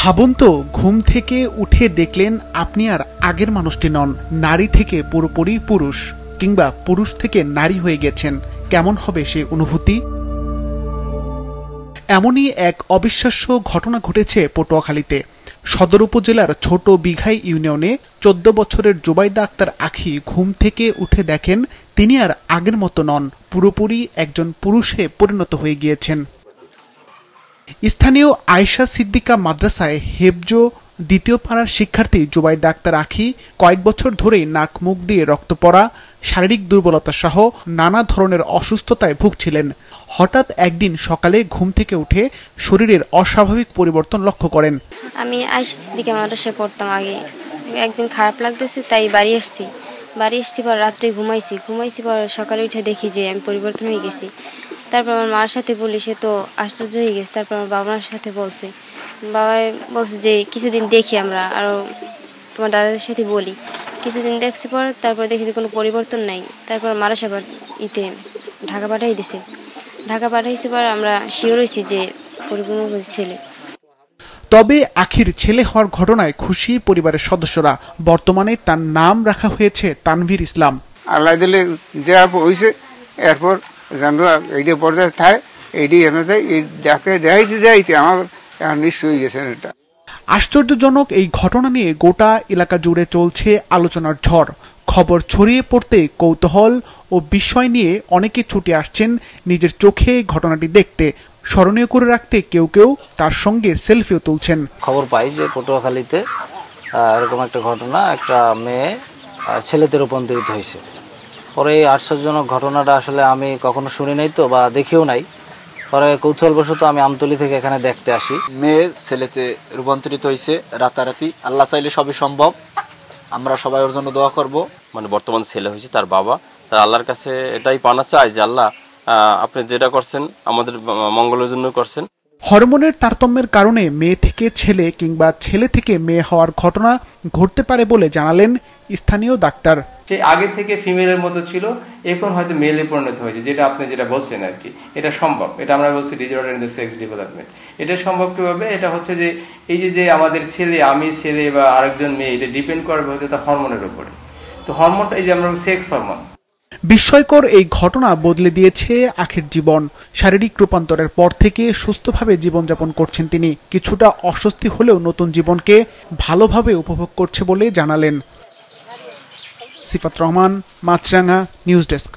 ভাবুন তো, ঘুম থেকে উঠে দেখলেন আপনি আর আগের মানুষটি নন, নারী থেকে পুরোপুরি পুরুষ, কিংবা পুরুষ থেকে নারী হয়ে গেছেন। কেমন হবে সেই অনুভূতি? এমনই এক অবিশ্বাস্য ঘটনা ঘটেছে পটুয়াখালীতে। সদর উপজেলার ছোট বিঘাই ইউনিয়নে 14 বছরের জুবাইদা আক্তার আখি ঘুম থেকে উঠে দেখেন তিনি আর আগের মতো নন, পুরোপুরি একজন পুরুষে পরিণত হয়ে গিয়েছেন। স্থানীয় আয়েশা সিদ্দিকা মাদ্রাসায় হেফজো দ্বিতীয় পাড়ার শিক্ষার্থী জুবাইদা আক্তার আখি কয়েক বছর ধরেই নাক মুখ দিয়ে রক্ত পড়া, শারীরিক দুর্বলতা সহ নানা ধরনের অসুস্থতায় ভুগছিলেন। হঠাৎ একদিন সকালে ঘুম থেকে উঠে শরীরের অস্বাভাবিক পরিবর্তন লক্ষ্য করেন। আমি আয়েশা সিদ্দিকা মাদ্রাসায় পড়তাম আগে। একদিন খারাপ লাগতেছে তাই বাড়ি এসছি পর রাত্রে ঘুমাইছি পর সকালে উঠে দেখি যে আমি পরিবর্তন হয়ে গেছি। তারপর আমার মার সাথে বলি, সে তো আশ্চর্য হয়ে গেছে। তারপর আমার বাবার সাথে বাবা বলছে যে কিছুদিন দেখি আমরা আরও তোমার দাদাদের সাথে বলি। কিছুদিন দেখছি পর তারপর দেখি যে কোনো পরিবর্তন নাই। তারপর মারা ঢাকা পাঠাইছে পর আমরা শিওর হয়েছি যে পরিপূর্ণ ছেলে। তবে আখির ছেলে হওয়ার ঘটনায় খুশি পরিবারের সদস্যরা। বর্তমানে তার নাম রাখা হয়েছে তানভীর ইসলাম। আল্লাহ দিলে যা হয়েছে এরপর জানবো এইটা পর্যায়ে থাকে এইটি দেখাইতে আমার নিশ্চয় হয়ে গেছে। এটা আশ্চর্যজনক এই ঘটনা নিয়ে গোটা এলাকা জুড়ে চলছে আলোচনার ঝড়। খবর ছড়িয়ে পড়তে কৌতূহল ও বিস্ময় নিয়ে অনেকে ছুটে আসছেন নিজের চোখে ঘটনাটি দেখতে। স্মরণীয় করে রাখতে কেউ কেউ তার সঙ্গে সেলফিও তুলছেন। খবর পাই যে পটুয়াখালীতে এরকম একটা ঘটনা, একটা মেয়ে ছেলেতে রূপান্তরিত হয়েছে। পরে এই আশ্চর্যজনক ঘটনাটা আসলে আমি কখনো শুনি নাই তো বা দেখিও নাই। পরে কৌতূহলবশত আমি আমতলী থেকে এখানে দেখতে আসি। মেয়ে ছেলেতে রূপান্তরিত হয়েছে রাতারাতি। আল্লাহ চাইলে সবই সম্ভব। আমরা সবাই ওর জন্য দোয়া করব। মানে বর্তমান ছেলে হয়েছে তার বাবা, তার আল্লাহর কাছে এটাই পানা চায় যে আল্লাহ আপনি যেটা করছেন আমাদের মঙ্গলের জন্য করছেন। হরমোনের তারতম্যের কারণে মেয়ে থেকে ছেলে কিংবা ছেলে থেকে মেয়ে হওয়ার ঘটনা ঘটতে পারে বলে জানালেন স্থানীয় ডাক্তার। সে আগে থেকে ফিমেলের মতো ছিল, এখন হয়তো মেলে পরিণত হয়েছে, যেটা আপনি যেটা বলছেন আর কি। এটা সম্ভব, এটা আমরা বলছি disorder in the sex development. এটা সম্ভব কিভাবে? এটা হচ্ছে যে এই যে আমাদের ছেলে, আমি ছেলে বা আরেকজন মেয়ে, এটা ডিপেন্ড করবে হচ্ছে তার হরমোনের উপরে। তো হরমোনটা এই যে আমরা সেক্স হরমোন। বিস্ময়কর এই ঘটনা বদলে দিয়েছে আখির জীবন। শারীরিক রূপান্তরের পর থেকে সুস্থভাবে জীবনযাপন করছেন তিনি। কিছুটা অস্বস্তি হলেও নতুন জীবনকে ভালোভাবে উপভোগ করছে বলে জানালেন। সিফাত রহমান, মাছরাঙা নিউজ ডেস্ক।